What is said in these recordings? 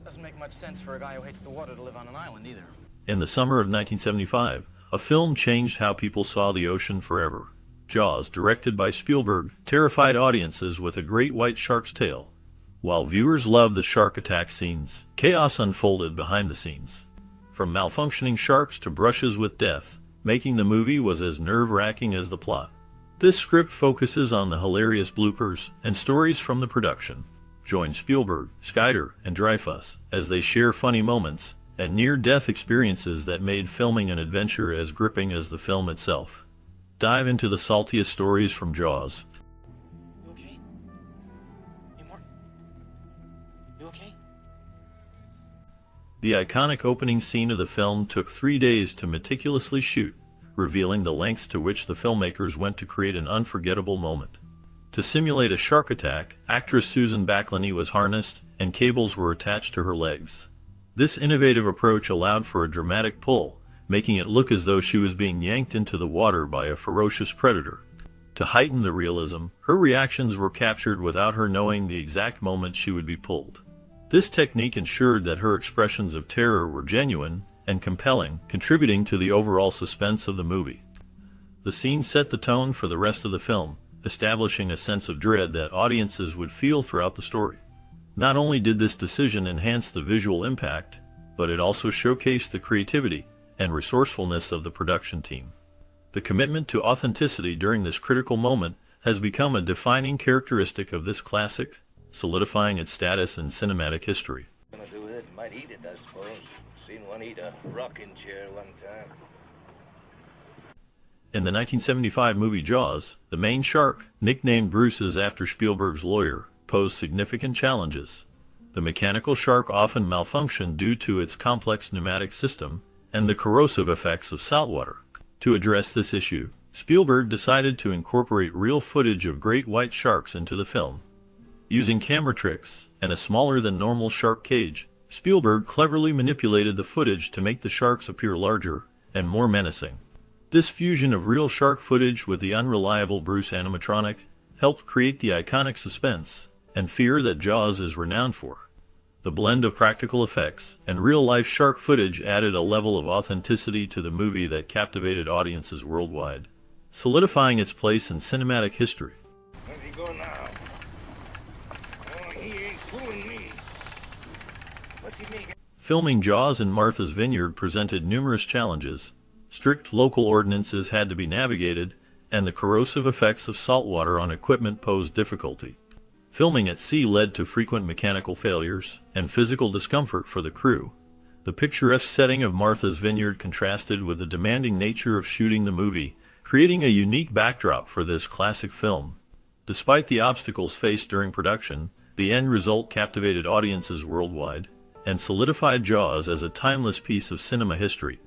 Doesn't make much sense for a guy who hates the water to live on an island either. In the summer of 1975, a film changed how people saw the ocean forever. Jaws, directed by Spielberg, terrified audiences with a great white shark's tale. While viewers loved the shark attack scenes, chaos unfolded behind the scenes. From malfunctioning sharks to brushes with death, making the movie was as nerve-wracking as the plot. This script focuses on the hilarious bloopers and stories from the production. Join Spielberg, Scheider, and Dreyfuss as they share funny moments and near-death experiences that made filming an adventure as gripping as the film itself. Dive into the saltiest stories from Jaws. You okay? Hey, Martin. You okay? The iconic opening scene of the film took 3 days to meticulously shoot, revealing the lengths to which the filmmakers went to create an unforgettable moment. To simulate a shark attack, actress Susan Backlany was harnessed, and cables were attached to her legs. This innovative approach allowed for a dramatic pull, making it look as though she was being yanked into the water by a ferocious predator. To heighten the realism, her reactions were captured without her knowing the exact moment she would be pulled. This technique ensured that her expressions of terror were genuine and compelling, contributing to the overall suspense of the movie. The scene set the tone for the rest of the film, establishing a sense of dread that audiences would feel throughout the story. Not only did this decision enhance the visual impact, but it also showcased the creativity and resourcefulness of the production team. The commitment to authenticity during this critical moment has become a defining characteristic of this classic, solidifying its status in cinematic history. Gonna do with it? Might eat it, I suppose. Seen one eat a rocking chair one time. In the 1975 movie Jaws, the main shark, nicknamed Bruce after Spielberg's lawyer, posed significant challenges. The mechanical shark often malfunctioned due to its complex pneumatic system and the corrosive effects of saltwater. To address this issue, Spielberg decided to incorporate real footage of great white sharks into the film. Using camera tricks and a smaller than normal shark cage, Spielberg cleverly manipulated the footage to make the sharks appear larger and more menacing. This fusion of real shark footage with the unreliable Bruce animatronic helped create the iconic suspense and fear that Jaws is renowned for. The blend of practical effects and real-life shark footage added a level of authenticity to the movie that captivated audiences worldwide, solidifying its place in cinematic history. Where's he go now? Oh, he ain't fooling me. What's he making? Filming Jaws in Martha's Vineyard presented numerous challenges. Strict local ordinances had to be navigated, and the corrosive effects of saltwater on equipment posed difficulty. Filming at sea led to frequent mechanical failures and physical discomfort for the crew. The picturesque setting of Martha's Vineyard contrasted with the demanding nature of shooting the movie, creating a unique backdrop for this classic film. Despite the obstacles faced during production, the end result captivated audiences worldwide and solidified Jaws as a timeless piece of cinema history.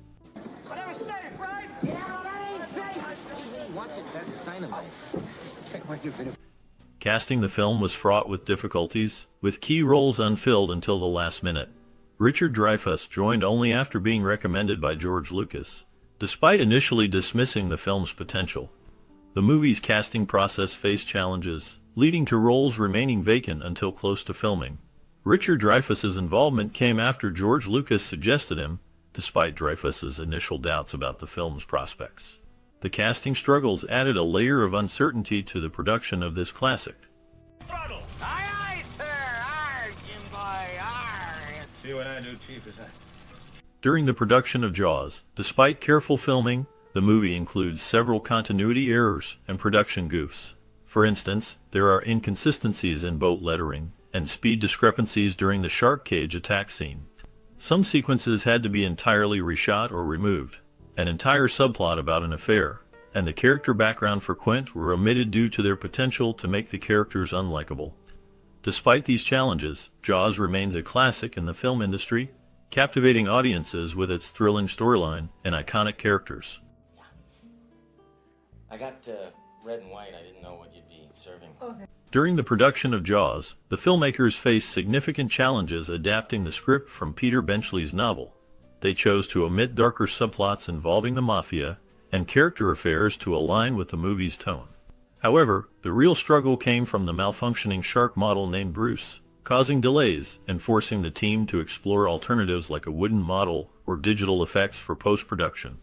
Whatever's safe, right? Yeah, that ain't safe. Watch it, that's dynamite. Casting the film was fraught with difficulties, with key roles unfilled until the last minute. Richard Dreyfuss joined only after being recommended by George Lucas, despite initially dismissing the film's potential. The movie's casting process faced challenges, leading to roles remaining vacant until close to filming. Richard Dreyfuss's involvement came after George Lucas suggested him, despite Dreyfuss's initial doubts about the film's prospects. The casting struggles added a layer of uncertainty to the production of this classic. Throttle! Aye, aye, sir. Arr, Jim boy, arr. See what I do, Chief, is that? During the production of Jaws, despite careful filming, the movie includes several continuity errors and production goofs. For instance, there are inconsistencies in boat lettering and speed discrepancies during the shark cage attack scene. Some sequences had to be entirely reshot or removed. An entire subplot about an affair and the character background for Quint were omitted due to their potential to make the characters unlikable. Despite these challenges, Jaws remains a classic in the film industry, captivating audiences with its thrilling storyline and iconic characters. I got red and white. I didn't know what you'd be serving. Okay. During the production of Jaws, the filmmakers faced significant challenges adapting the script from Peter Benchley's novel. They chose to omit darker subplots involving the mafia and character affairs to align with the movie's tone. However, the real struggle came from the malfunctioning shark model named Bruce, causing delays and forcing the team to explore alternatives like a wooden model or digital effects for post-production.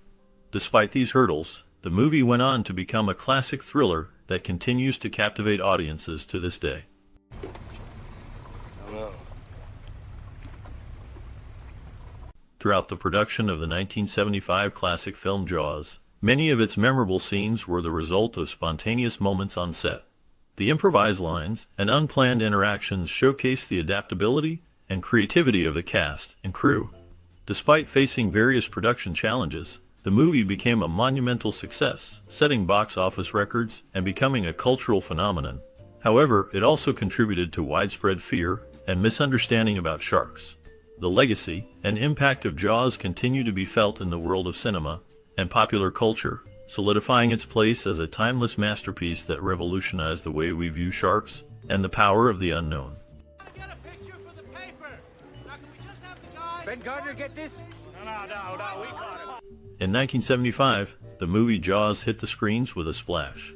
Despite these hurdles, the movie went on to become a classic thriller that continues to captivate audiences to this day. Hello. Throughout the production of the 1975 classic film Jaws, many of its memorable scenes were the result of spontaneous moments on set. The improvised lines and unplanned interactions showcased the adaptability and creativity of the cast and crew. Despite facing various production challenges, the movie became a monumental success, setting box office records and becoming a cultural phenomenon. However, it also contributed to widespread fear and misunderstanding about sharks. The legacy and impact of Jaws continue to be felt in the world of cinema and popular culture, solidifying its place as a timeless masterpiece that revolutionized the way we view sharks and the power of the unknown. Get a picture for the paper. Now, can we just have the guy? Ben Gardner get this? No, we got him. In 1975, the movie Jaws hit the screens with a splash.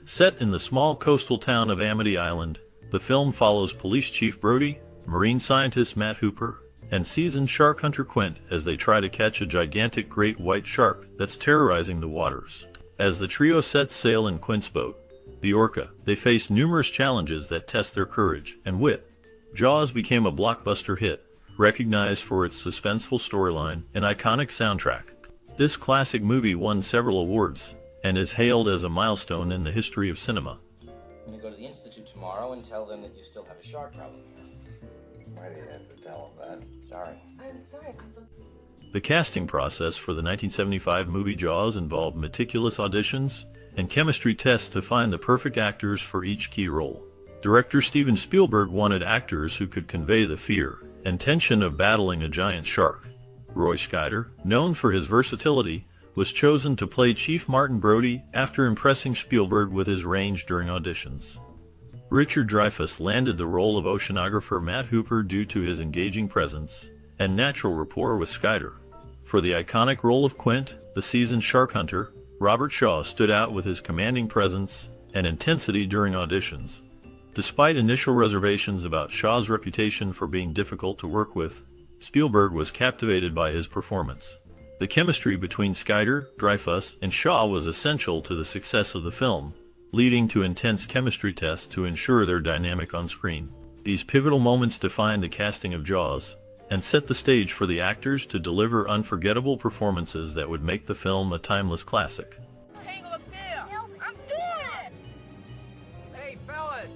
Set in the small coastal town of Amity Island, the film follows Police Chief Brody, marine scientist Matt Hooper, and seasoned shark hunter Quint as they try to catch a gigantic great white shark that's terrorizing the waters. As the trio sets sail in Quint's boat, the Orca, they face numerous challenges that test their courage and wit. Jaws became a blockbuster hit, recognized for its suspenseful storyline and iconic soundtrack. This classic movie won several awards and is hailed as a milestone in the history of cinema. I'm gonna go to the Institute tomorrow and tell them that you still have a shark problem. Why do you have to tell him that? Sorry. I'm sorry, I thought... The casting process for the 1975 movie Jaws involved meticulous auditions and chemistry tests to find the perfect actors for each key role. Director Steven Spielberg wanted actors who could convey the fear and tension of battling a giant shark. Roy Scheider, known for his versatility, was chosen to play Chief Martin Brody after impressing Spielberg with his range during auditions. Richard Dreyfuss landed the role of oceanographer Matt Hooper due to his engaging presence and natural rapport with Scheider. For the iconic role of Quint, the seasoned shark hunter, Robert Shaw stood out with his commanding presence and intensity during auditions. Despite initial reservations about Shaw's reputation for being difficult to work with, Spielberg was captivated by his performance. The chemistry between Scheider, Dreyfuss, and Shaw was essential to the success of the film, leading to intense chemistry tests to ensure their dynamic on screen. These pivotal moments defined the casting of Jaws and set the stage for the actors to deliver unforgettable performances that would make the film a timeless classic. Tangle up there. I'm doing it. Hey, fellas!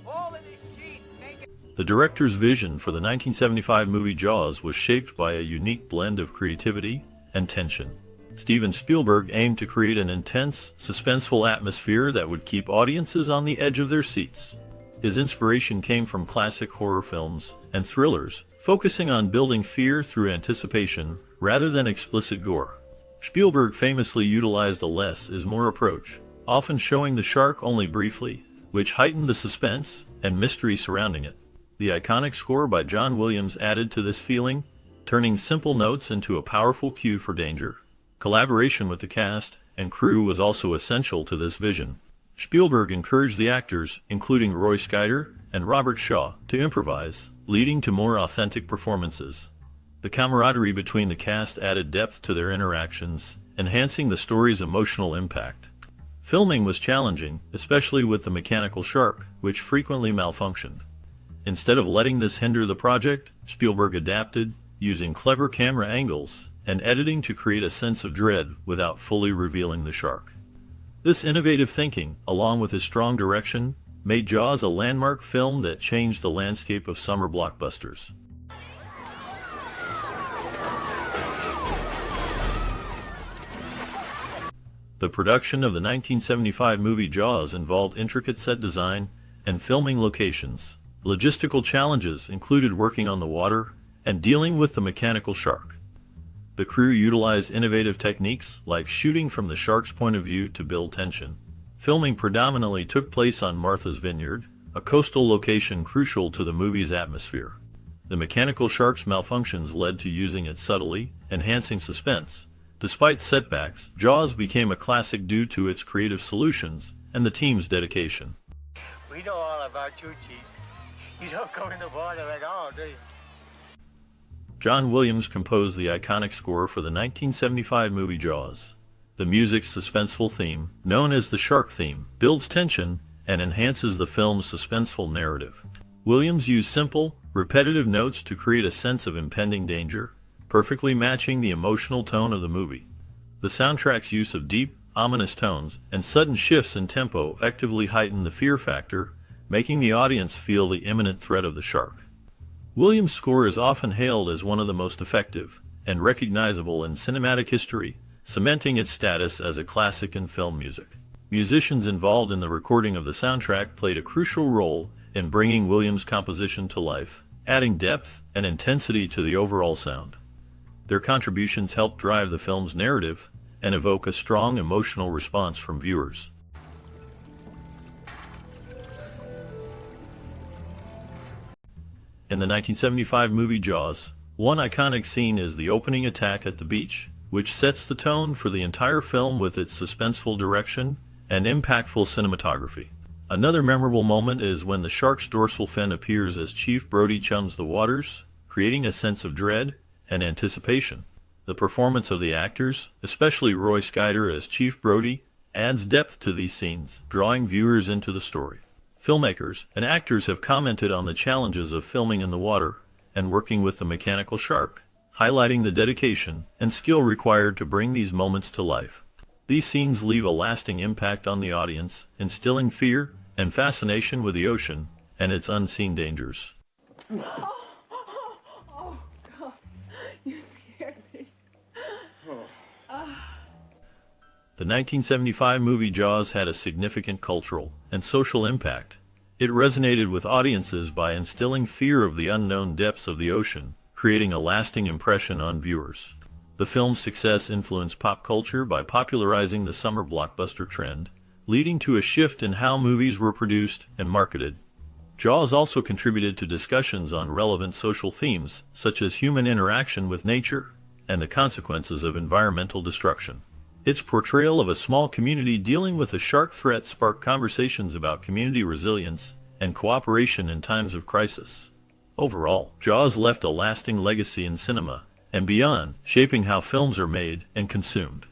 All of this sheet, make it... The director's vision for the 1975 movie Jaws was shaped by a unique blend of creativity and tension. Steven Spielberg aimed to create an intense, suspenseful atmosphere that would keep audiences on the edge of their seats. His inspiration came from classic horror films and thrillers, focusing on building fear through anticipation rather than explicit gore. Spielberg famously utilized a less is more approach, often showing the shark only briefly, which heightened the suspense and mystery surrounding it. The iconic score by John Williams added to this feeling, turning simple notes into a powerful cue for danger. Collaboration with the cast and crew was also essential to this vision. Spielberg encouraged the actors, including Roy Scheider and Robert Shaw, to improvise, leading to more authentic performances. The camaraderie between the cast added depth to their interactions, enhancing the story's emotional impact. Filming was challenging, especially with the mechanical shark, which frequently malfunctioned. Instead of letting this hinder the project, Spielberg adapted, using clever camera angles and editing to create a sense of dread without fully revealing the shark. This innovative thinking, along with his strong direction, made Jaws a landmark film that changed the landscape of summer blockbusters. The production of the 1975 movie Jaws involved intricate set design and filming locations. Logistical challenges included working on the water and dealing with the mechanical shark. The crew utilized innovative techniques like shooting from the shark's point of view to build tension. Filming predominantly took place on Martha's Vineyard, a coastal location crucial to the movie's atmosphere. The mechanical shark's malfunctions led to using it subtly, enhancing suspense. Despite setbacks, Jaws became a classic due to its creative solutions and the team's dedication. We know all about you, Chief. You don't go in the water at all, do you? John Williams composed the iconic score for the 1975 movie Jaws. The music's suspenseful theme, known as the shark theme, builds tension and enhances the film's suspenseful narrative. Williams used simple, repetitive notes to create a sense of impending danger, perfectly matching the emotional tone of the movie. The soundtrack's use of deep, ominous tones and sudden shifts in tempo effectively heighten the fear factor, making the audience feel the imminent threat of the shark. Williams' score is often hailed as one of the most effective and recognizable in cinematic history, cementing its status as a classic in film music. Musicians involved in the recording of the soundtrack played a crucial role in bringing Williams' composition to life, adding depth and intensity to the overall sound. Their contributions helped drive the film's narrative and evoke a strong emotional response from viewers. In the 1975 movie Jaws, one iconic scene is the opening attack at the beach, which sets the tone for the entire film with its suspenseful direction and impactful cinematography. Another memorable moment is when the shark's dorsal fin appears as Chief Brody chums the waters, creating a sense of dread and anticipation. The performance of the actors, especially Roy Scheider as Chief Brody, adds depth to these scenes, drawing viewers into the story. Filmmakers and actors have commented on the challenges of filming in the water and working with the mechanical shark, highlighting the dedication and skill required to bring these moments to life. These scenes leave a lasting impact on the audience, instilling fear and fascination with the ocean and its unseen dangers. Oh, God. You scared me. The 1975 movie Jaws had a significant cultural and social impact. It resonated with audiences by instilling fear of the unknown depths of the ocean, creating a lasting impression on viewers. The film's success influenced pop culture by popularizing the summer blockbuster trend, leading to a shift in how movies were produced and marketed. Jaws also contributed to discussions on relevant social themes, such as human interaction with nature and the consequences of environmental destruction. Its portrayal of a small community dealing with a shark threat sparked conversations about community resilience and cooperation in times of crisis. Overall, Jaws left a lasting legacy in cinema and beyond, shaping how films are made and consumed.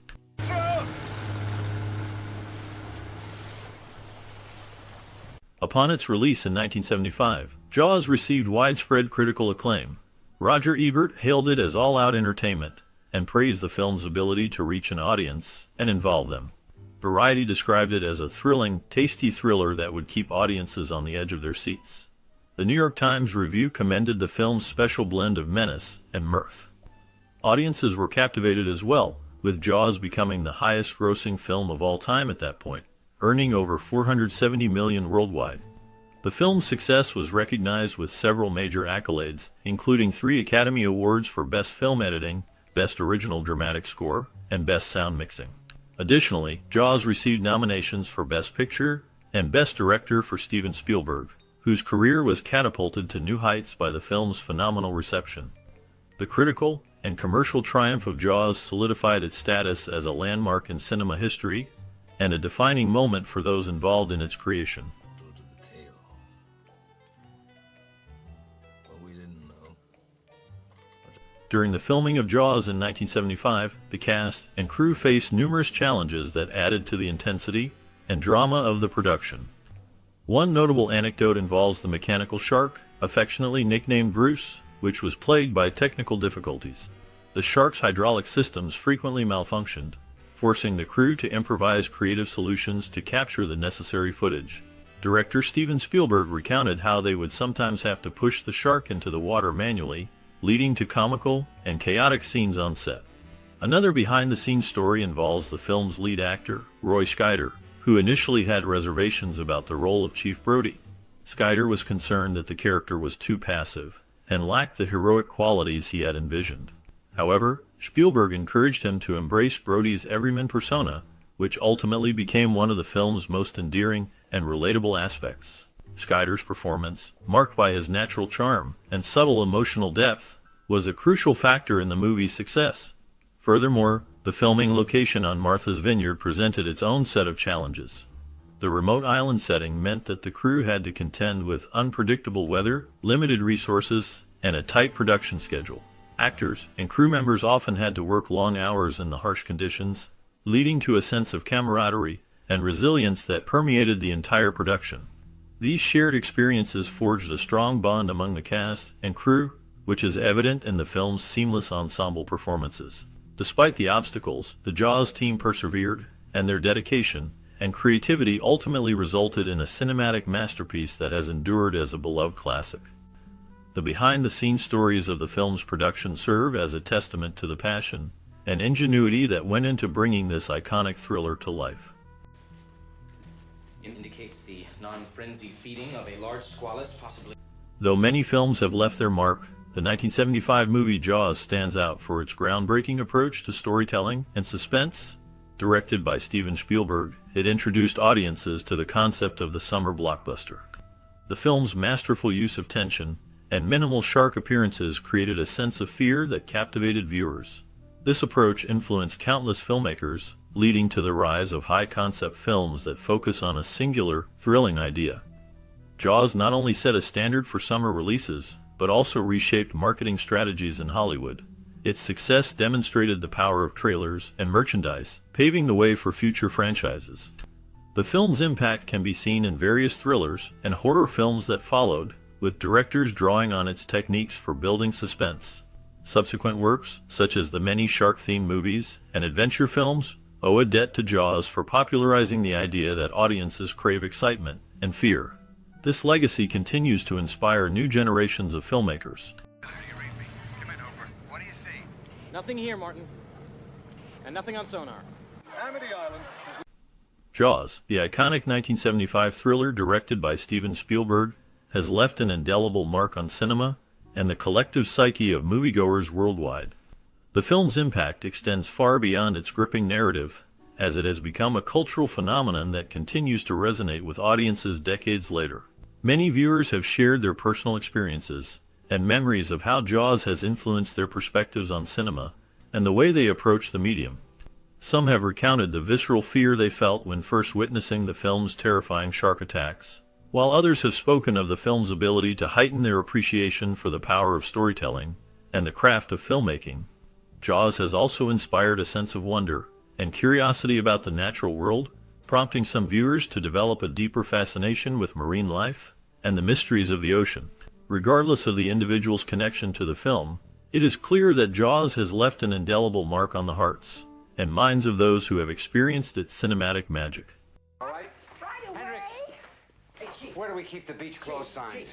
Upon its release in 1975, Jaws received widespread critical acclaim. Roger Ebert hailed it as all-out entertainment and praised the film's ability to reach an audience and involve them. Variety described it as a thrilling, tasty thriller that would keep audiences on the edge of their seats. The New York Times Review commended the film's special blend of menace and mirth. Audiences were captivated as well, with Jaws becoming the highest-grossing film of all time at that point, earning over $470 million worldwide. The film's success was recognized with several major accolades, including 3 Academy Awards for Best Film Editing, Best Original Dramatic Score, and Best Sound Mixing. Additionally, Jaws received nominations for Best Picture and Best Director for Steven Spielberg, whose career was catapulted to new heights by the film's phenomenal reception. The critical and commercial triumph of Jaws solidified its status as a landmark in cinema history and a defining moment for those involved in its creation. During the filming of Jaws in 1975, the cast and crew faced numerous challenges that added to the intensity and drama of the production. One notable anecdote involves the mechanical shark, affectionately nicknamed Bruce, which was plagued by technical difficulties. The shark's hydraulic systems frequently malfunctioned, forcing the crew to improvise creative solutions to capture the necessary footage. Director Steven Spielberg recounted how they would sometimes have to push the shark into the water manually, leading to comical and chaotic scenes on set. Another behind-the-scenes story involves the film's lead actor, Roy Scheider, who initially had reservations about the role of Chief Brody. Scheider was concerned that the character was too passive and lacked the heroic qualities he had envisioned. However, Spielberg encouraged him to embrace Brody's everyman persona, which ultimately became one of the film's most endearing and relatable aspects. Scheider's performance, marked by his natural charm and subtle emotional depth, was a crucial factor in the movie's success. Furthermore, the filming location on Martha's Vineyard presented its own set of challenges. The The remote island setting meant that the crew had to contend with unpredictable weather, limited resources, and a tight production schedule. Actors and crew members often had to work long hours in the harsh conditions, leading to a sense of camaraderie and resilience that permeated the entire production. These shared experiences forged a strong bond among the cast and crew, which is evident in the film's seamless ensemble performances. Despite the obstacles, the Jaws team persevered, and their dedication and creativity ultimately resulted in a cinematic masterpiece that has endured as a beloved classic. The behind-the-scenes stories of the film's production serve as a testament to the passion and ingenuity that went into bringing this iconic thriller to life. Indicates the non-frenzied feeding of a large squalus, possibly. Though many films have left their mark, the 1975 movie Jaws stands out for its groundbreaking approach to storytelling and suspense. Directed by Steven Spielberg, it introduced audiences to the concept of the summer blockbuster. The film's masterful use of tension and minimal shark appearances created a sense of fear that captivated viewers. This approach influenced countless filmmakers, leading to the rise of high-concept films that focus on a singular, thrilling idea. Jaws not only set a standard for summer releases, but also reshaped marketing strategies in Hollywood. Its success demonstrated the power of trailers and merchandise, paving the way for future franchises. The film's impact can be seen in various thrillers and horror films that followed, with directors drawing on its techniques for building suspense. Subsequent works, such as the many shark-themed movies and adventure films, owe a debt to Jaws for popularizing the idea that audiences crave excitement and fear. This legacy continues to inspire new generations of filmmakers. What do you see? Nothing here, Martin. And nothing on sonar. Amity Island. Jaws, the iconic 1975 thriller directed by Steven Spielberg, has left an indelible mark on cinema and the collective psyche of moviegoers worldwide. The film's impact extends far beyond its gripping narrative, as it has become a cultural phenomenon that continues to resonate with audiences decades later. Many viewers have shared their personal experiences and memories of how Jaws has influenced their perspectives on cinema and the way they approach the medium. Some have recounted the visceral fear they felt when first witnessing the film's terrifying shark attacks, while others have spoken of the film's ability to heighten their appreciation for the power of storytelling and the craft of filmmaking. Jaws has also inspired a sense of wonder and curiosity about the natural world, prompting some viewers to develop a deeper fascination with marine life and the mysteries of the ocean. Regardless of the individual's connection to the film, it is clear that Jaws has left an indelible mark on the hearts and minds of those who have experienced its cinematic magic. All right? Right away. Hendricks, where do we keep the beach closed signs?